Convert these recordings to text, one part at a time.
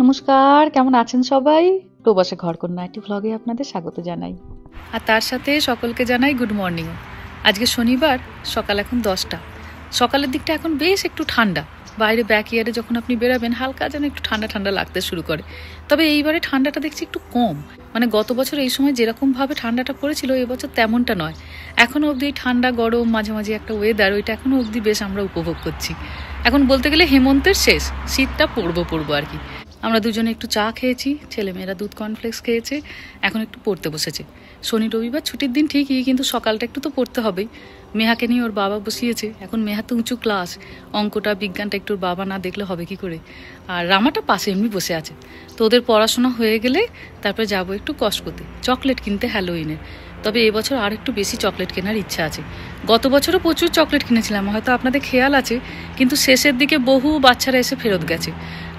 নমস্কার, কেমন আছেন সবাই? প্রবাসে ঘরকন্যা একটি ভ্লগে আপনাদের স্বাগত জানাই। আর তার সাথে সকলকে জানাই গুড মর্নিং। আজকে শনিবার, সকাল এখন 10টা। সকালের দিকটা এখন বেশ একটু ঠান্ডা। বাইরে ব্যাকইয়ার্ডে যখন আপনি বেরাবেন হালকা যেন একটু ঠান্ডা ঠান্ডা লাগতে শুরু করে। তবে এইবারে ঠান্ডাটা দেখছি একটু কম। মানে গত বছর এই সময় যেরকমভাবে ঠান্ডাটা পড়েছিল এবছর তেমনটা নয়। এখনও অবধি ঠান্ডা গরম মাঝে মাঝে একটা ওয়েদার, ওইটা এখনও অবধি বেশ আমরা উপভোগ করছি। এখন বলতে গেলে হেমন্তের শেষ, শীতটা পড়বো আর কি। আমরা দুজনে একটু চা খেয়েছি, ছেলেমেয়েরা দুধ কর্নফ্লেক্স খেয়েছে, এখন একটু পড়তে বসেছে। শনি রবিবার ছুটির দিন ঠিকই, কিন্তু সকালটা একটু তো পড়তে হবেই। মেহাকে নিয়ে ওর বাবা বসিয়েছে। এখন মেহা তো উঁচু ক্লাস, অঙ্কটা বিজ্ঞানটা একটু ওর বাবা না দেখলে হবে কি করে। আর রামাটা পাশে এমনি বসে আছে। তো ওদের পড়াশোনা হয়ে গেলে তারপরে যাবো একটু কস্কোতে চকলেট কিনতে হ্যালোউইনের। তবে এবছর আর একটু বেশি চকলেট কেনার ইচ্ছা আছে। গত বছরও প্রচুর চকলেট কিনেছিলাম, হয়তো আপনাদের খেয়াল আছে, কিন্তু শেষের দিকে বহু বাচ্চারা এসে ফেরত গেছে।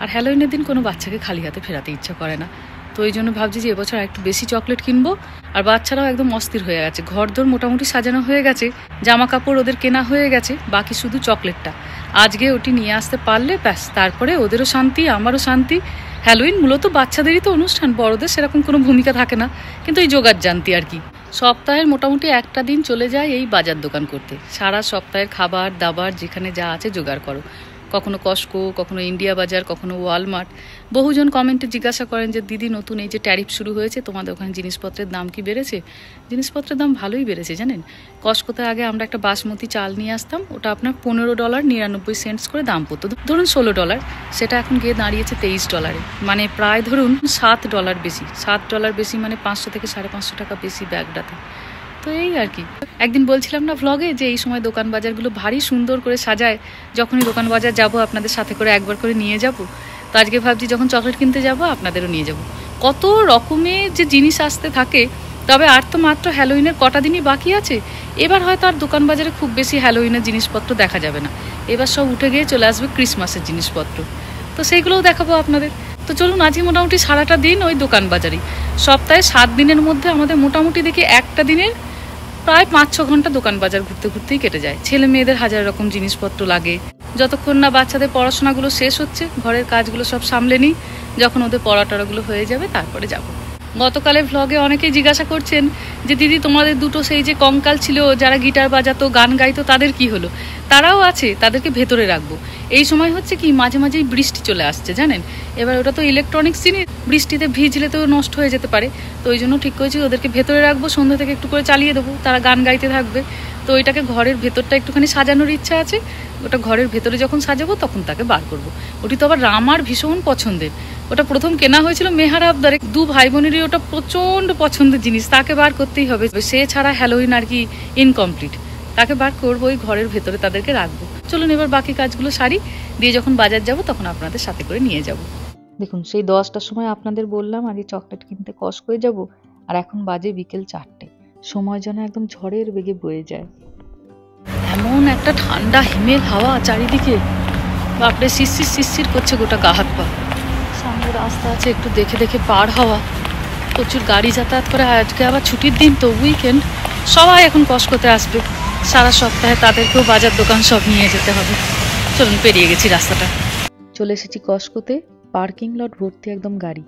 আর হ্যালোউইনের দিন কোনো বাচ্চাকে খালি হাতে ফেরাতে ইচ্ছা করে না। তো এই জন্য ভাবছি যে এবছর একটু বেশি চকলেট কিনবো। আর বাচ্চারাও একদম অস্থির হয়ে গেছে, ঘরদোর মোটামুটি সাজানো হয়ে গেছে, জামা কাপড় ওদের কেনা হয়ে গেছে, বাকি শুধু চকলেটটা। আজকে ওটি নিয়ে আসতে পারলে ব্যাস, তারপরে ওদেরও শান্তি, আমারও শান্তি। হ্যালোউইন মূলত বাচ্চাদেরই তো অনুষ্ঠান, বড়দের সেরকম কোনো ভূমিকা থাকে না, কিন্তু এই জোগাড় জানতি আর কি। সপ্তাহের মোটামুটি একটা দিন চলে যায় এই বাজার দোকান করতে। সারা সপ্তাহের খাবার দাবার যেখানে যা আছে জোগাড় করো। কখনো কস্কো, কখনো ইন্ডিয়া বাজার, কখনো ওয়ালমার্ট। বহুজন কমেন্টে জিজ্ঞাসা করেন যে দিদি, নতুন এই যে ট্যারিফ শুরু হয়েছে তোমাদের ওখানে জিনিসপত্রের দাম কি বেড়েছে? জিনিসপত্রের দাম ভালোই বেড়েছে জানেন। কস্কোতে আগে আমরা একটা বাসমতি চাল নিয়ে আসতাম, ওটা আপনার $15.99 করে দাম পড়তো, ধরুন $16, সেটা এখন গিয়ে দাঁড়িয়েছে $23। মানে প্রায় ধরুন $7 বেশি। $7 বেশি মানে 500 থেকে 550 টাকা বেশি ব্যাগটাতে। তো এই আর কি। একদিন বলছিলাম না ভ্লগে যে এই সময় দোকান বাজারগুলো ভারী সুন্দর করে সাজায়, যখনই দোকান বাজার যাব আপনাদের সাথে করে একবার করে নিয়ে যাব। তো আজকে ভাবছি যখন চকলেট কিনতে যাব আপনাদেরও নিয়ে যাব। কত রকমের যে জিনিস আসতে থাকে। তবে আর তো মাত্র হ্যালোউইনের কটা দিনই বাকি আছে। এবার হয়তো আর দোকান বাজারে খুব বেশি হ্যালোউইনের জিনিসপত্র দেখা যাবে না। এবার সব উঠে গিয়ে চলে আসবে ক্রিসমাসের জিনিসপত্র। তো সেইগুলোও দেখাবো আপনাদের। তো চলুন, আজকে মোটামুটি সারাটা দিন ওই দোকান বাজারই। সপ্তাহে 7 দিনের মধ্যে আমাদের মোটামুটি দেখি একটা দিনের প্রায় 5-6 ঘন্টা দোকান বাজার ঘুরতে ঘুরতেই কেটে যায়। ছেলে মেয়েদের হাজার রকম জিনিসপত্র লাগে। যতক্ষণ না বাচ্চাদের পড়াশোনাগুলো শেষ হচ্ছে, ঘরের কাজগুলো সব সামলে নিই। যখন ওদের পড়াটড়াগুলো হয়ে যাবে তারপরে যাব। গতকালের ভ্লগে অনেকেই জিজ্ঞাসা করছেন যে দিদি, তোমাদের দুটো সেই যে কঙ্কাল ছিল যারা গিটার বাজাতো গান গাইতো তাদের কি হলো? তারাও আছে, তাদেরকে ভেতরে রাখবো। এই সময় হচ্ছে কি মাঝে মাঝেই বৃষ্টি চলে আসছে জানেন। এবার ওটা তো ইলেকট্রনিক্স জিনিস, বৃষ্টিতে ভিজলে তো নষ্ট হয়ে যেতে পারে। তো ওই জন্য ঠিক করেছি ওদেরকে ভেতরে রাখবো, সন্ধ্যা থেকে একটু করে চালিয়ে দেবো, তারা গান গাইতে থাকবে। তো ওইটাকে ঘরের ভেতরটা একটুখানি সাজানোর ইচ্ছা আছে। ওটা ঘরের ভেতরে যখন সাজাবো তখন তাকে বার করব। ওটি তো আবার রামার ভীষণ পছন্দের। ওটা প্রথম কেনা হয়েছিল মেহার আবদারে, দু ভাই বোনেরই ওটা প্রচণ্ড পছন্দের জিনিস, তাকে বার করতেই হবে। সে ছাড়া হ্যালোউইন আর কি ইনকমপ্লিট। তাকে বার করবো, ওই ঘরের ভেতরে তাদেরকে রাখবো। চলুন এবার বাকি কাজগুলো সারি, দিয়ে যখন বাজার যাব তখন আপনাদের সাথে করে নিয়ে যাব। দেখুন, সেই 10টার সময় আপনাদের বললাম আগে চকলেট কিনতে কস্কোয় যাব, আর এখন বাজে বিকেল 4টে। সময় যেন একদম ঝড়ের বেগে বয়ে যায়। এমন একটা ঠান্ডা হিমেল হাওয়া চারিদিকে, বাপরে শিরশির শিরশির করছে গোটা গা হাত পা। সামনে রাস্তা আছে, একটু দেখে দেখে পার হওয়া। প্রচুর গাড়ি যাতায়াত করে। আজকে আবার ছুটির দিন, তো উইকেন্ড, সবাই এখন কস্কোতে আসবে। সারা সপ্তাহে তাদেরকেও বাজার দোকান সব নিয়ে যেতে হবে। চলুন, পেরিয়ে গেছি রাস্তাটা, চলে এসেছি কস্কোতে। পার্কিং লট ভর্তি একদম গাড়ি।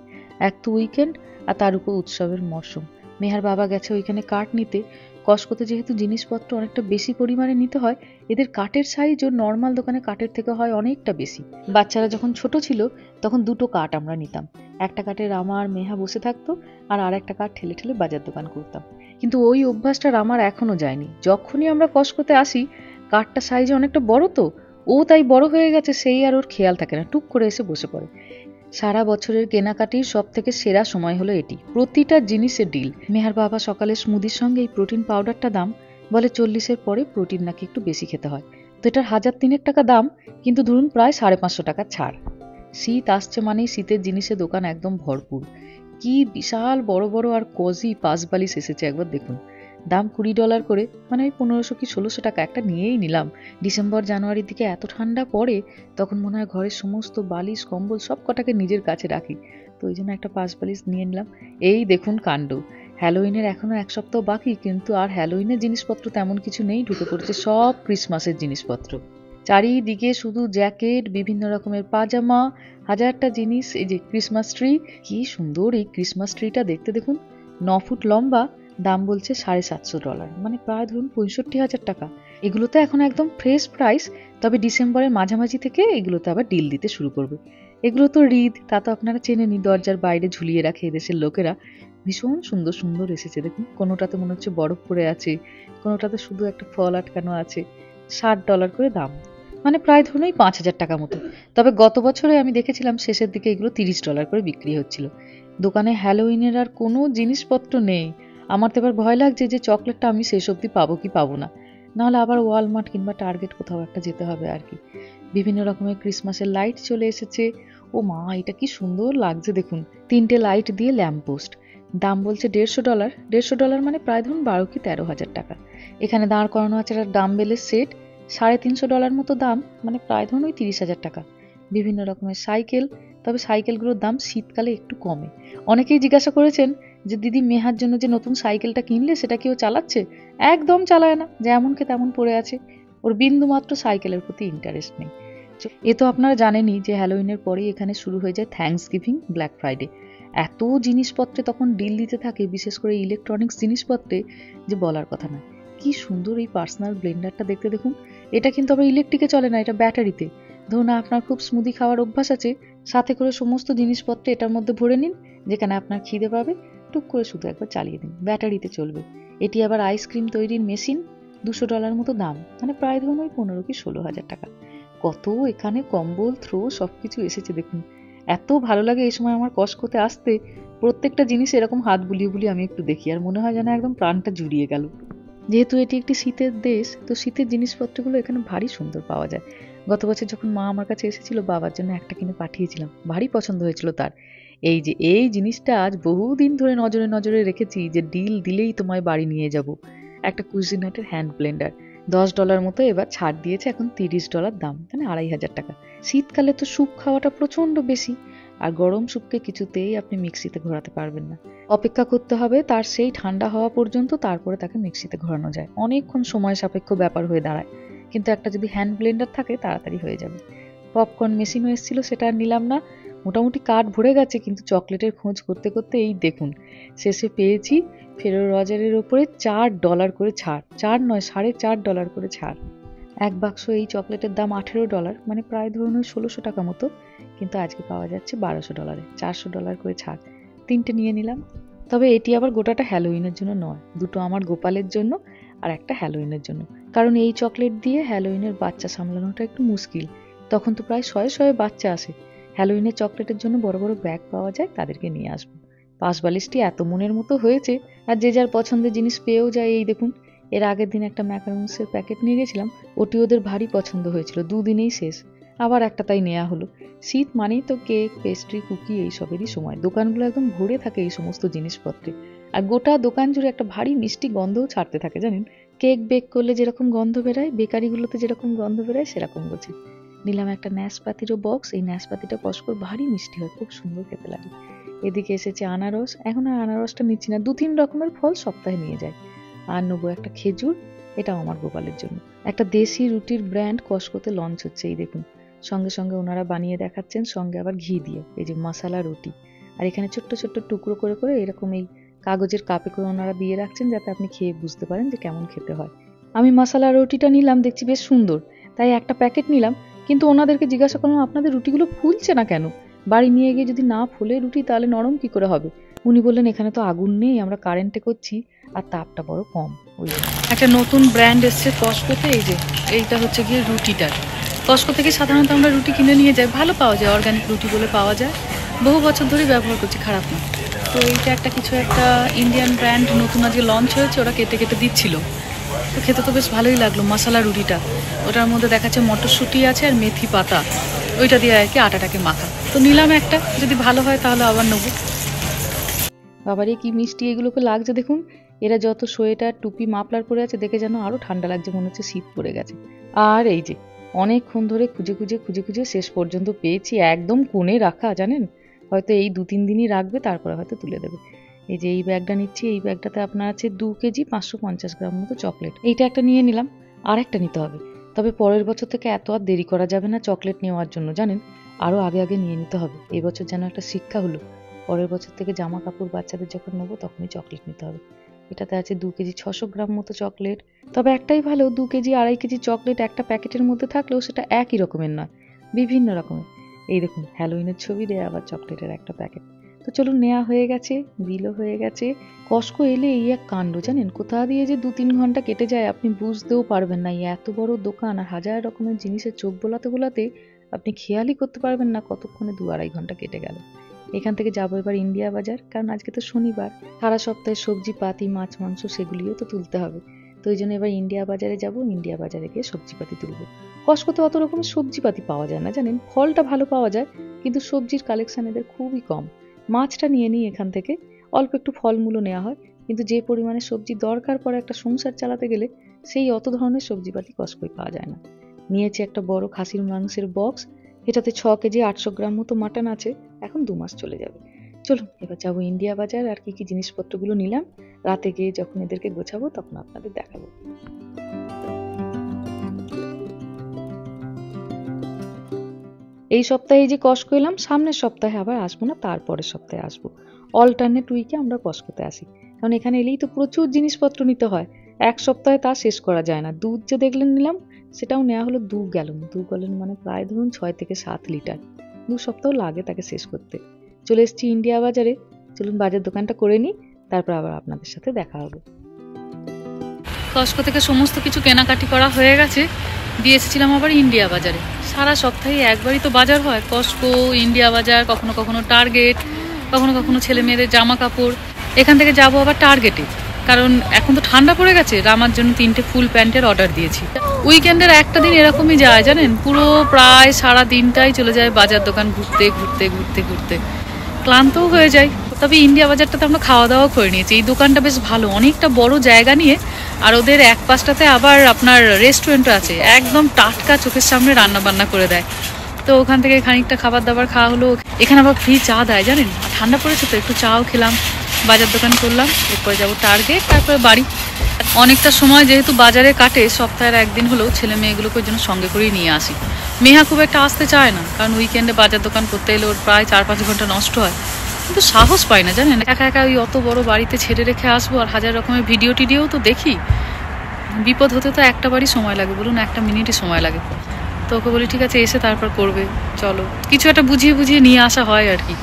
এক তো উইকেন্ড, আর তার উপর উৎসবের মরশুম। মেহার বাবা গেছে ওইখানে কাঠ নিতে। কস্কোতে যেহেতু জিনিসপত্র অনেকটা বেশি পরিমাণে নিতে হয়, এদের কাঠের সাইজও নর্মাল দোকানে কাঠের থেকে হয় অনেকটা বেশি। বাচ্চারা যখন ছোট ছিল তখন দুটো কাঠ আমরা নিতাম। একটা কাঠে রামা আর মেহা বসে থাকতো, আর একটা কাঠ ঠেলে ঠেলে বাজার দোকান করতাম। কিন্তু ওই অভ্যাসটা রামার এখনো যায়নি। যখনই আমরা কস্কোতে আসি, কাঠটা সাইজে অনেকটা বড়, তো ও তাই বড় হয়ে গেছে, সেই আর ওর খেয়াল থাকে না, টুক করে এসে বসে পড়ে। সারা বছরের কেনাকাটির সব থেকে সেরা সময় হলো এটি, প্রতিটা জিনিসের ডিল। মেহার বাবা সকালে স্মুদির সঙ্গে এই প্রোটিন পাউডারটা দাম, বলে 40-এর পরে প্রোটিন নাকি একটু বেশি খেতে হয়। তো এটার 1,003 টাকা দাম, কিন্তু ধরুন প্রায় 550 টাকা ছাড়। শীত আসছে মানেই শীতের জিনিসের দোকান একদম ভরপুর। কি বিশাল বড় বড় আর কজি পাশ বালিশ এসেছে, একবার দেখুন। দাম $20 করে, মানে ওই 1500 কি 1600 টাকা। একটা নিয়েই নিলাম। ডিসেম্বর জানুয়ারির দিকে এত ঠান্ডা পড়ে, তখন মনে হয় ঘরের সমস্ত বালিশ কম্বল সব কটাকে নিজের কাছে রাখি। তো ওই জন্য একটা পাশ বালিশ নিয়ে নিলাম। এই দেখুন কাণ্ড। হ্যালোউইনের এখনো 1 সপ্তাহ বাকি, কিন্তু আর হ্যালোউইনের জিনিসপত্র তেমন কিছু নেই, ঢুকে পড়েছে সব ক্রিসমাসের জিনিসপত্র। চারিদিকে শুধু জ্যাকেট, বিভিন্ন রকমের পাজামা, হাজারটা জিনিস। এই যে ক্রিসমাস ট্রি, কি সুন্দর এই ক্রিসমাস ট্রিটা দেখতে দেখুন, 9 ফুট লম্বা, দাম বলছে $750, মানে প্রায় ধরুন 65,000 টাকা। এগুলোতে এখন একদম ফ্রেশ প্রাইস, তবে ডিসেম্বরের মাঝামাঝি থেকে এগুলোতে আবার ডিল দিতে শুরু করবে। এগুলো তো রিদ, তা তো আপনারা চেনেনই, দরজার বাইরে ঝুলিয়ে রাখে এদেশের লোকেরা। ভীষণ সুন্দর সুন্দর এসেছে দেখুন, কোনোটাতে মনে হচ্ছে বরফ পড়ে আছে, কোনোটাতে শুধু একটা ফল আটকানো আছে। $60 করে দাম, মানে প্রায় ধরুন এই 5,000 টাকা মতো। তবে গত বছরে আমি দেখেছিলাম শেষের দিকে এগুলো $30 করে বিক্রি হচ্ছিল। দোকানে হ্যালোউইনের আর কোনো জিনিসপত্র নেই। আমার তো এবার ভয় লাগছে যে চকলেটটা আমি শেষ অবধি পাবো কি পাবো না, নাহলে আবার ওয়ালমার্ট কিংবা টার্গেট কোথাও একটা যেতে হবে আর কি। বিভিন্ন রকমের ক্রিসমাসের লাইট চলে এসেছে। ও মা, এটা কি সুন্দর লাগছে দেখুন, 3টে লাইট দিয়ে ল্যাম্প পোস্ট, দাম বলছে $150। $150 মানে প্রায় ধরুন 12 কি 13,000 টাকা। এখানে দাঁড় করানো আছে একটা ডাম্বেলের সেট, $350 মতো দাম, মানে প্রায় ধরুন ওই 30,000 টাকা। বিভিন্ন রকমের সাইকেল, তবে সাইকেলগুলোর দাম শীতকালে একটু কমে। অনেকেই জিজ্ঞাসা করেছেন যে দিদি মেহার জন্য যে নতুন সাইকেলটা কিনলে সেটা কি ও চালাচ্ছে? একদম চালায় না, যেমনকে তেমন পড়ে আছে, ওর বিন্দু মাত্র সাইকেলের প্রতি ইন্টারেস্ট নেই। এ তো আপনারা জানেনই যে হ্যালোউইনের পরেই এখানে শুরু হয়ে যায় থ্যাঙ্কস গিভিং, ব্ল্যাক ফ্রাইডে। এত জিনিসপত্রে তখন ডিল দিতে থাকে, বিশেষ করে ইলেকট্রনিক্স জিনিসপত্রে, যে বলার কথা নয়। কি সুন্দর এই পার্সোনাল ব্লেন্ডারটা দেখতে দেখুন। এটা কিন্তু আবার ইলেকট্রিকে চলে না, এটা ব্যাটারিতে। ধরুন আপনার খুব স্মুদি খাওয়ার অভ্যাস আছে, সাথে করে সমস্ত জিনিসপত্র এটার মধ্যে ভরে নিন, যেখানে আপনার খিদে পাবে টুক করে শুধু একবার চালিয়ে দিন, ব্যাটারিতে চলবে। এটি আবার আইসক্রিম তৈরির মেশিন, $200 মতো দাম, মানে প্রায় ধরুন ওই 15 কি 16,000 টাকা। কত এখানে কম্বল, থ্রো সবকিছু এসেছে দেখুন। এত ভালো লাগে এই সময় আমার কস্টকোতে আসতে, প্রত্যেকটা জিনিস এরকম হাত বুলিয়ে বুলিয়ে আমি একটু দেখি, আর মনে হয় যেন একদম প্রাণটা জুড়িয়ে গেল। যেহেতু এটি একটি শীতের দেশ, তো শীতের জিনিসপত্রগুলো এখানে ভারী সুন্দর পাওয়া যায়। গত বছর যখন মা আমার কাছে এসেছিল, বাবার জন্য একটা কিনে পাঠিয়েছিলাম, ভারী পছন্দ হয়েছিল তার। এই যে এই জিনিসটা আজ বহুদিন ধরে নজরে নজরে রেখেছি, যে ডিল দিলেই তোমায় বাড়ি নিয়ে যাব। একটা কুইজিনাটের হ্যান্ড ব্লেন্ডার, $10 মতো এবার ছাড় দিয়েছে, এখন $30 দাম, মানে 2,500 টাকা। শীতকালে তো স্যুপ খাওয়াটা প্রচন্ড বেশি, আর গরম স্যুপকে কিছুতেই আপনি মিক্সিতে ঘোরাতে পারবেন না। অপেক্ষা করতে হবে তার সেই ঠান্ডা হওয়া পর্যন্ত, তারপরে তাকে মিক্সিতে ঘোরানো যায়। অনেকক্ষণ সময় সাপেক্ষ ব্যাপার হয়ে দাঁড়ায়, কিন্তু একটা যদি হ্যান্ড ব্লেন্ডার থাকে তাড়াতাড়ি হয়ে যাবে। পপকর্ন মেশিনও এসেছিল, সেটা আর নিলাম না। মোটামুটি কার্ট ভরে গেছে, কিন্তু চকলেটের খোঁজ করতে করতে এই দেখুন শেষে পেয়েছি ফেরো রজারের ওপরে $4 করে ছাড়, 4 নয় $4.5 করে ছাড়। এক বাক্স এই চকলেটের দাম $18, মানে প্রায় ধরুন 1600 টাকা মতো, কিন্তু আজকে পাওয়া যাচ্ছে $1200, $400 করে ছাড়। 3টে নিয়ে নিলাম। তবে এটি আবার গোটাটা হ্যালোউইনের জন্য নয়, দুটো আমার গোপালের জন্য আর একটা হ্যালোউইনের জন্য। কারণ এই চকলেট দিয়ে হ্যালোউইনের বাচ্চা সামলানোটা একটু মুশকিল, তখন তো প্রায় শয়ে শয়ে বাচ্চা আসে। হ্যালোউইনের চকলেটের জন্য বড় বড় ব্যাগ পাওয়া যায়, তাদেরকে নিয়ে আসবো। পাশ বালিশটি এত মনের মতো হয়েছে, আর যে যার পছন্দের জিনিস পেয়েও যায়। এই দেখুন, এর আগের দিন একটা ম্যাকারোনসের প্যাকেট নিয়ে গেছিলাম, ওটি ওদের ভারী পছন্দ হয়েছিল, 2 দিনেই শেষ। আবার একটা তাই নেওয়া হলো। শীত মানেই তো কেক, পেস্ট্রি, কুকি এইসবেরই সময়। দোকানগুলো একদম ভরে থাকে এই সমস্ত জিনিসপত্রে, আর গোটা দোকান জুড়ে একটা ভারী মিষ্টি গন্ধও ছাড়তে থাকে জানেন। কেক বেক করলে যেরকম গন্ধ বেরায়, বেকারিগুলোতে যেরকম গন্ধ বেরায়, সেরকম বলছে। নিলাম একটা ন্যাসপাতিরও বক্স, এই ন্যাসপাতিটা কসকর ভারী মিষ্টি হয়, খুব সুন্দর খেতে লাগে। এদিকে এসেছে আনারস, এখন আর আনারসটা নিচ্ছি না, 2-3 রকমের ফল সপ্তাহে নিয়ে যায়। আর নেবো একটা খেজুর, এটাও আমার গোপালের জন্য। একটা দেশি রুটির ব্র্যান্ড কসকোতে লঞ্চ হচ্ছে, এই দেখুন। সঙ্গে সঙ্গে ওনারা বানিয়ে দেখাচ্ছেন, সঙ্গে আবার ঘি দিয়ে, এই যে মশালা রুটি। আর এখানে ছোট্ট ছোট্ট টুকরো করে করে এরকম এই কাগজের কাপে করে ওনারা দিয়ে রাখছেন, যাতে আপনি খেয়ে বুঝতে পারেন যে কেমন খেতে হয়। আমি মশালা রুটিটা নিলাম, দেখছি বেশ সুন্দর, তাই একটা প্যাকেট নিলাম। কিন্তু ওনাদেরকে জিজ্ঞাসা করলাম, আপনাদের রুটিগুলো ফুলছে না কেন? বাড়ি নিয়ে গিয়ে যদি না ফুলে রুটি, তাহলে নরম কি করে হবে? উনি বললেন, এখানে তো আগুন নেই, আমরা কারেন্টে করছি, আর তাপটা বড় কম। ওই একটা নতুন ব্র্যান্ড এসছে কসকোতে, এই যে এইটা হচ্ছে গিয়ে রুটিটার। কসকো থেকে সাধারণত আমরা রুটি কিনে নিয়ে যাই, ভালো পাওয়া যায়, অর্গানিক রুটি বলে পাওয়া যায়, বহু বছর ধরে ব্যবহার করছি, খারাপ না। তো এইটা একটা কিছু একটা ইন্ডিয়ান ব্র্যান্ড নতুন আজকে লঞ্চ হয়েছে, ওরা কেটে কেটে দিচ্ছিল, তো খেতে তো বেশ ভালোই লাগলো। মশলা রুটিটা, ওটার মধ্যে দেখাচ্ছে মটরশুঁটি আছে আর মেথি পাতা, ওইটা দিয়ে আর কি আটাটাকে মাখা। তো নিলাম একটা, যদি ভালো হয় তাহলে আবার নেবো। বাবারে কি মিষ্টি এগুলোকে লাগছে দেখুন। এরা যত সোয়েটার, টুপি, মাফলার পরে আছে, দেখে যেন আরো ঠান্ডা লাগছে, মনে হচ্ছে শীত পড়ে গেছে। আর এই যে অনেকক্ষণ ধরে খুঁজে খুঁজে খুঁজে খুঁজে শেষ পর্যন্ত পেয়েছি, একদম কোণে রাখা জানেন, হয়তো এই 2-3 দিনই রাখবে, তারপরে হয়তো তুলে দেবে। এই যে এই ব্যাগটা নিচ্ছি, এই ব্যাগটাতে আপনার আছে 2 কেজি 550 গ্রাম মতো চকলেট, এইটা একটা নিয়ে নিলাম, আর একটা নিতে হবে। তবে পরের বছর থেকে এত আর দেরি করা যাবে না চকলেট নেওয়ার জন্য, জানেন, আরও আগে আগে নিয়ে নিতে হবে। এই বছর যেন একটা শিক্ষা হলো, পরের বছর থেকে জামা কাপড় বাচ্চাদের যখন নেবো তখনই চকলেট নিতে হবে। এটাতে আছে 2 কেজি 600 গ্রাম মতো চকলেট। তবে একটাই ভালো, 2 কেজি 2.5 কেজি চকলেট একটা প্যাকেটের মধ্যে থাকলেও সেটা একই রকমের নয়, বিভিন্ন রকমের। এই দেখুন হ্যালোইনের ছবি দেয়া আবার চকলেটের একটা প্যাকেট। তো চলুন, নেওয়া হয়ে গেছে, বিলও হয়ে গেছে। কস্টকো এলে এই এক কাণ্ড, জানেন, কোথা দিয়ে যে 2-3 ঘন্টা কেটে যায় আপনি বুঝতেও পারবেন না। এই এত বড় দোকান আর হাজার রকমের জিনিসের চোখ বোলাতে বোলাতে আপনি খেয়ালই করতে পারবেন না কতক্ষণে 2-2.5 ঘন্টা কেটে গেল। এখান থেকে যাবো এবার ইন্ডিয়া বাজার, কারণ আজকে তো শনিবার, সারা সপ্তাহে সবজি পাতি মাছ মাংস সেগুলিও তো তুলতে হবে। তো ওই জন্য এবার ইন্ডিয়া বাজারে যাব, ইন্ডিয়া বাজারে গিয়ে সবজিপাতি তুলবো। কস্টকোতে অত রকমের সবজিপাতি পাওয়া যায় না, জানেন, ফলটা ভালো পাওয়া যায় কিন্তু সবজির কালেকশন এদের খুবই কম। মাছটা নিয়ে নিই এখান থেকে, অল্প একটু ফলমূলও নেওয়া হয়, কিন্তু যে পরিমাণে সবজি দরকার পড়ে একটা সংসার চালাতে গেলে সেই অত ধরনের সবজিপাতি কস্টকোয় পাওয়া যায় না। নিয়েছি একটা বড় খাসির মাংসের বক্স, এটাতে 6 কেজি 800 গ্রাম মতো মাটন আছে, এখন 2 মাস চলে যাবে। চলুন এবার যাবো ইন্ডিয়া বাজার, আর কি কি জিনিসপত্রগুলো নিলাম রাতে গিয়ে যখন এদেরকে গোছাবো তখন আপনাদের দেখাবো। এই সপ্তাহে যে কস্টকো এলাম, সামনের সপ্তাহে আবার আসবো না, তারপরের সপ্তাহে আসবো। অল্টারনেট উইকে আমরা কস্টকোতে আসি, কারণ এখানে এলেই তো প্রচুর জিনিসপত্র নিতে হয়, এক সপ্তাহে তা শেষ করা যায় না। দুধ যে দেখলেন নিলাম, সেটাও নেওয়া হলো 2 গ্যালন। 2 গ্যালন মানে প্রায় ধরুন 6 থেকে 7 লিটার। 2 সপ্তাহ লাগে তাকে শেষ করতে। চলে এসেছি ইন্ডিয়া বাজারে, চলুন বাজার দোকানটা করে নিই, তারপর আবার আপনাদের সাথে দেখা হবে। কস্টকো থেকে সমস্ত কিছু কেনাকাটি করা হয়ে গেছে, দিয়ে এসেছিলাম আবার ইন্ডিয়া বাজারে। সারা সপ্তাহে একবারই তো বাজার হয়, কস্টকো, ইন্ডিয়া বাজার, কখনো কখনো টার্গেট, কখনো কখনো ছেলে মেয়েদের জামা কাপড়। এখান থেকে যাবো আবার টার্গেটে, কারণ এখন তো ঠান্ডা পড়ে গেছে। রামার জন্য 3টে ফুল প্যান্টের অর্ডার দিয়েছি। উইকেন্ডের একটা দিন এরকমই যায়, জানেন, পুরো প্রায় সারা দিনটাই চলে যায় বাজার দোকান ঘুরতে ঘুরতে ঘুরতে ঘুরতে, ক্লান্তও হয়ে যায়। তবে ইন্ডিয়া বাজারটাতে আমরা খাওয়া দাওয়া করে নিয়েছি। এই দোকানটা বেশ ভালো, অনেকটা বড় জায়গা নিয়ে, আর ওদের এক পাশটাতে আবার আপনার রেস্টুরেন্টও আছে, একদম টাটকা চোখের সামনে রান্না বান্না করে দেয়। তো ওখান থেকে খানিকটা খাবার দাবার খাওয়া হলো। এখানে আবার ফ্রি চা দেয়, জানেন, ঠান্ডা পড়েছে তো একটু চাও খেলাম, বাজার দোকান করলাম। এরপরে যাবো টার্গেট, তারপরে বাড়ি। অনেকটা সময় যেহেতু বাজারে কাটে, সপ্তাহের একদিন হলেও ছেলে মেয়েগুলোকে ওই জন্য সঙ্গে করেই নিয়ে আসি। মেহা খুব একটা আসতে চায় না, কারণ উইকেন্ডে বাজার দোকান করতে এলে ওর প্রায় 4-5 ঘন্টা নষ্ট হয়। কিন্তু সাহস পাই না, জানেন, একা একা ওই অত বড় বাড়িতে ছেড়ে রেখে আসবো। আর হাজার রকমের ভিডিও টিডিও তো দেখি, বিপদ হতে তো একটা বারই সময় লাগে, বলুন, একটা মিনিটই সময় লাগে। তো ওকে বলি ঠিক আছে এসে তারপর করবে, চলো কিছু একটা বুঝিয়ে বুঝিয়ে নিয়ে আসা হয় আর কি।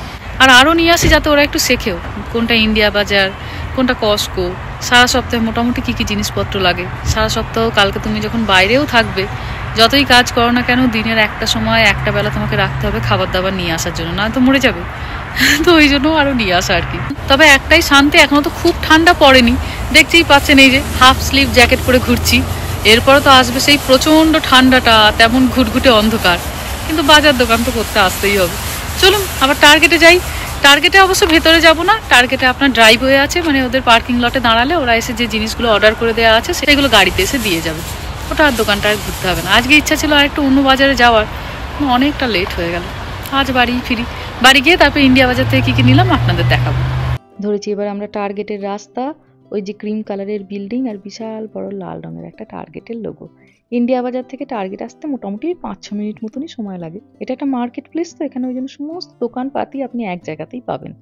আর আরও নিয়ে আসি যাতে ওরা একটু শেখেও কোনটা ইন্ডিয়া বাজার, কোনটা কস্টকো, সারা সপ্তাহে মোটামুটি কী কী জিনিসপত্র লাগে। সারা সপ্তাহ কালকে তুমি যখন বাইরেও থাকবে, যতই কাজ করো না কেন, দিনের একটা সময় একটা বেলা তোমাকে রাখতে হবে খাবার দাবার নিয়ে আসার জন্য, না তো মরে যাবে। তো ওই জন্য আরও নিয়ে আসা আর কি। তবে একটাই শান্তি, এখনও তো খুব ঠান্ডা পড়েনি, দেখতেই পাচ্ছেন এই যে হাফ স্লিভ জ্যাকেট পরে ঘুরছি। এরপরে তো আসবে সেই প্রচণ্ড ঠান্ডাটা, তেমন ঘুটঘুটে অন্ধকার, কিন্তু বাজার দোকান তো করতে আসতেই হবে। চলুন আবার টার্গেটে যাই। টার্গেটে অবশ্য ভেতরে যাব না, টার্গেটে আপনার ড্রাইভওয়ে আছে, মানে ওদের পার্কিং লটে দাঁড়ালে ওরা এসে যে জিনিসগুলো অর্ডার করে দেওয়া আছে সেগুলো গাড়িতে এসে দিয়ে যাবে, ওটা আর দোকানটা আর ঘুরতে হবে না। আজকে ইচ্ছা ছিল আর একটু অন্য বাজারে যাওয়ার, অনেকটা লেট হয়ে গেল। আজ বাড়ি ফিরি, বাড়ি গিয়ে তারপর ইন্ডিয়া বাজার থেকে কী কী নিলাম আপনাদের দেখাবো। ধরেছি এবার আমরা টার্গেটের রাস্তা, ওই যে ক্রিম কালারের বিল্ডিং আর বিশাল বড় লাল রঙের একটা টার্গেটের লোগো। ইন্ডিয়া বাজার থেকে টার্গেট আসতে মোটামুটি 5-6 মিনিট মতনই সময় লাগে। এটা একটা মার্কেট প্লেস, তো এখানে ওই জন্য সমস্ত দোকানপাতি আপনি এক জায়গাতেই পাবেন।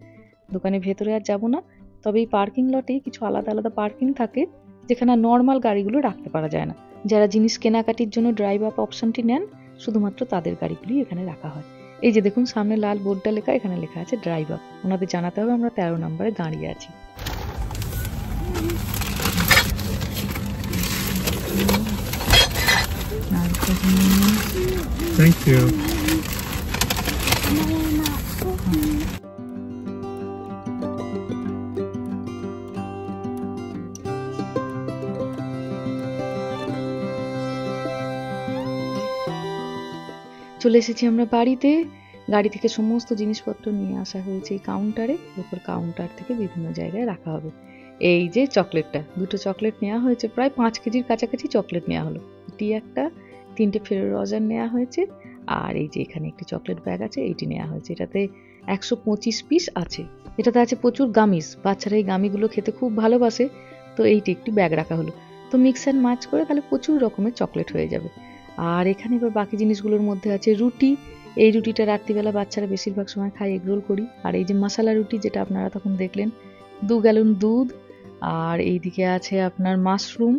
দোকানের ভেতরে আর যাবো না, তবে এই পার্কিং লটে কিছু আলাদা আলাদা পার্কিং থাকে যেখানে নর্মাল গাড়িগুলো রাখতে পারা যায় না। যারা জিনিস কেনাকাটির জন্য ড্রাইভ আপ অপশনটি নেন, শুধুমাত্র তাদের গাড়িগুলি এখানে রাখা হয়। এই যে দেখুন সামনে লাল বোর্ডটা লেখা, এখানে লেখা আছে ড্রাইভ আপ। ওনাদের জানাতে হবে আমরা 13 নম্বরে দাঁড়িয়ে আছি। Thank you. চলে এসেছি আমরা বাড়িতে। গাড়ি থেকে সমস্ত জিনিসপত্র নিয়ে আসা হয়েছে এই কাউন্টারে, এরপর কাউন্টার থেকে বিভিন্ন জায়গায় রাখা হবে। এই যে চকলেটটা, 2টো চকলেট নেওয়া হয়েছে, প্রায় 5 কেজির কাছাকাছি চকলেট নেওয়া হলো। এটি একটা, 3টে ফেরো রজার নেওয়া হয়েছে, আর এই যে এখানে একটি চকলেট ব্যাগ আছে, এইটি নেওয়া হয়েছে। এটাতে 125 পিস আছে। এটাতে আছে প্রচুর গামিজ, বাচ্চারা এই গামিগুলো খেতে খুব ভালোবাসে, তো এইটি একটি ব্যাগ রাখা হলো। তো মিক্স অ্যান্ড ম্যাচ করে তাহলে প্রচুর রকমের চকলেট হয়ে যাবে। আর এখানে এবার বাকি জিনিসগুলোর মধ্যে আছে রুটি। এই রুটিটা রাত্রিবেলা বাচ্চারা বেশিরভাগ সময় খায় এগরোল করি। আর এই যে মশালা রুটি, যেটা আপনারা তখন দেখলেন, 2 গ্যালন দুধ। আর এইদিকে আছে আপনার মাশরুম,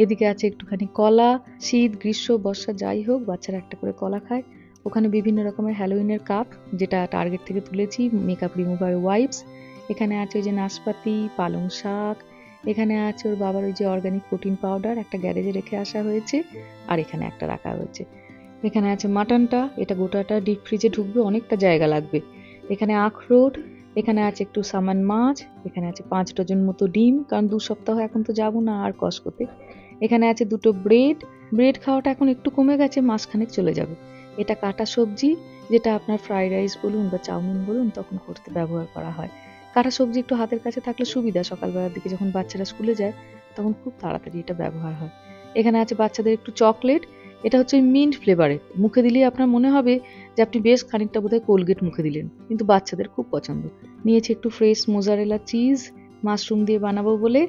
এদিকে আছে একটুখানি কলা। শীত, গ্রীষ্ম, বর্ষা যাই হোক, বাচ্চারা একটা করে কলা খায়। ওখানে বিভিন্ন রকমের হ্যালোইনের কাপ, যেটা টার্গেট থেকে তুলেছি, মেকআপ রিমুভার ওয়াইপস। এখানে আছে ওই যে নাশপাতি, পালং শাক। এখানে আছে ওর বাবার ওই যে অর্গানিক প্রোটিন পাউডার, একটা গ্যারেজে রেখে আসা হয়েছে। আর এখানে একটা রাখা হয়েছে। এখানে আছে মাটনটা, এটা গোটাটা ডিপ ফ্রিজে ঢুকবে, অনেকটা জায়গা লাগবে। এখানে আখরোট, এখানে আছে একটু সামান মাছ, এখানে আছে 5 ডজন মতো ডিম, কারণ 2 সপ্তাহ এখন তো যাবো না আর কসকোতে। এখানে আছে 2টো ব্রেড খাওয়াটা এখন একটু কমে গেছে, মাসখানেক চলে যাবে। এটা কাটা সবজি, যেটা আপনার ফ্রাইড রাইস বলুন বা চাউমিন বলুন তখন করতে ব্যবহার করা হয়। কাটা সবজি একটু হাতের কাছে থাকলে সুবিধা, সকালবেলার দিকে যখন বাচ্চারা স্কুলে যায় তখন খুব তাড়াতাড়ি এটা ব্যবহার হয়। এখানে আছে বাচ্চাদের একটু চকলেট, এটা হচ্ছে মিন্ট ফ্লেভারের। মুখে দিলেই আপনার মনে হবে যে আপনি বেশ খানিকটা বোধহয় কোলগেট মুখে দিলেন, কিন্তু বাচ্চাদের খুব পছন্দ। নিয়েছি একটু ফ্রেশ মোজারেলা চিজ, মাশরুম দিয়ে বানাবো বলে।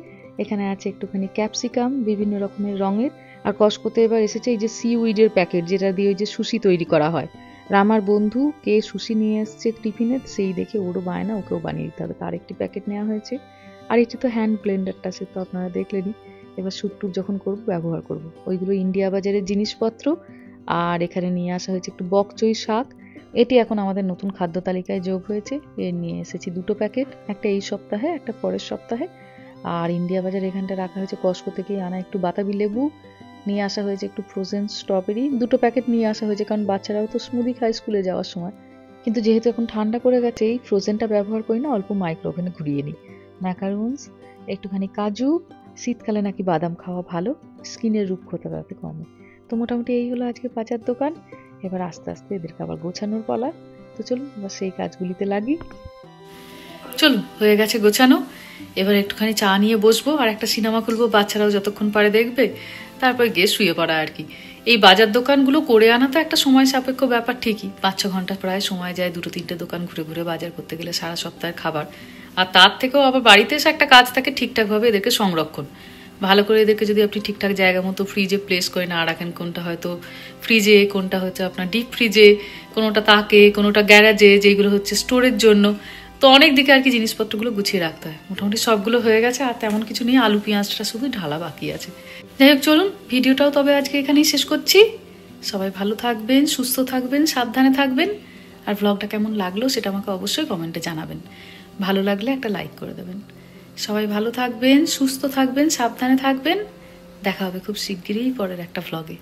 এখানে আছে একটুখানি ক্যাপসিকাম বিভিন্ন রকমের রঙের। আর কসকোতে এবার এসেছে এই যে সি উইডের প্যাকেট, যেটা দিয়ে ওই যে সুশি তৈরি করা হয়। আর আমার বন্ধু কে সুশি নিয়ে এসছে টিফিনে, সেই দেখে ওরও বায়না, ওকেও বানিয়ে দিতে হবে, তার একটি প্যাকেট নেওয়া হয়েছে। আর এটি তো হ্যান্ড ব্লেন্ডারটা, সে তো আপনারা দেখলেনই। এবার স্যুপ যখন করবো ব্যবহার করব। ওইগুলো ইন্ডিয়া বাজারের জিনিসপত্র। আর এখানে নিয়ে আসা হয়েছে একটু বকচই শাক, এটি এখন আমাদের নতুন খাদ্য তালিকায় যোগ হয়েছে। এর নিয়ে এসেছি 2টো প্যাকেট, একটা এই সপ্তাহে, একটা পরের সপ্তাহে। আর ইন্ডিয়া বাজার এখানটা রাখা হয়েছে কসকো থেকেই আনা একটু বাতাবি লেবু, নিয়ে আসা হয়েছে একটু ফ্রোজেন স্ট্রবেরি, 2টো প্যাকেট নিয়ে আসা হয়েছে, কারণ বাচ্চারাও তো স্মুদি খায় স্কুলে যাওয়ার সময়। কিন্তু যেহেতু এখন ঠান্ডা পড়ে গেছে, এই ফ্রোজেনটা ব্যবহার করি না, অল্প মাইক্রো ওভেনে ঘুরিয়ে নিই। ম্যাকারুনস, একটুখানি কাজু, শীতকালে নাকি বাদাম খাওয়া ভালো, স্কিনের রুক্ষতা তাতে কমে। তো মোটামুটি এই হলো আজকে বাজার দোকান। এবার আস্তে আস্তে এদেরকে আবার গোছানোর পালা। তো চলুন এবার সেই কাজগুলিতে লাগি। চলুন, হয়ে গেছে গোছানো। এবার একটুখানি চা নিয়ে বসবো আর একটা সিনেমা খুলবো, বাচ্চারাও যতক্ষণ পারে দেখবে, তারপর গিয়ে শুয়ে পড়া আর কি। এই বাজার দোকানগুলো করে আনা তো একটা সময় সাপেক্ষ ব্যাপার ঠিকই, 5-6 ঘন্টা প্রায় সময় যায় 2-3টে দোকান ঘুরে ঘুরে বাজার করতে গেলে, সারা সপ্তাহের খাবার। আর তার থেকেও আবার বাড়িতে এসে একটা কাজ থাকে ঠিকঠাকভাবে এদেরকে সংরক্ষণ, ভালো করে এদেরকে যদি আপনি ঠিকঠাক জায়গা মতো ফ্রিজে প্লেস করে না রাখেন, কোনটা হয়তো ফ্রিজে, কোনটা হচ্ছে আপনার ডিপ ফ্রিজে, কোনোটা তাকে, কোনোটা গ্যারাজে, যেগুলো হচ্ছে স্টোরের জন্য, তো অনেক দিকে আর কি জিনিসপত্রগুলো গুছিয়ে রাখতে হয়। মোটামুটি সবগুলো হয়ে গেছে, আর তেমন কিছু নেই, আলু পেঁয়াজটা শুধু ঢালা বাকি আছে। যাই হোক, চলুন ভিডিওটাও তবে আজকে এখানেই শেষ করছি। সবাই ভালো থাকবেন, সুস্থ থাকবেন, সাবধানে থাকবেন। আর ব্লগটা কেমন লাগলো সেটা আমাকে অবশ্যই কমেন্টে জানাবেন। ভালো লাগলে একটা লাইক করে দেবেন। সবাই ভালো থাকবেন, সুস্থ থাকবেন, সাবধানে থাকবেন। দেখা হবে খুব শিগগিরই পরের একটা ভ্লগে।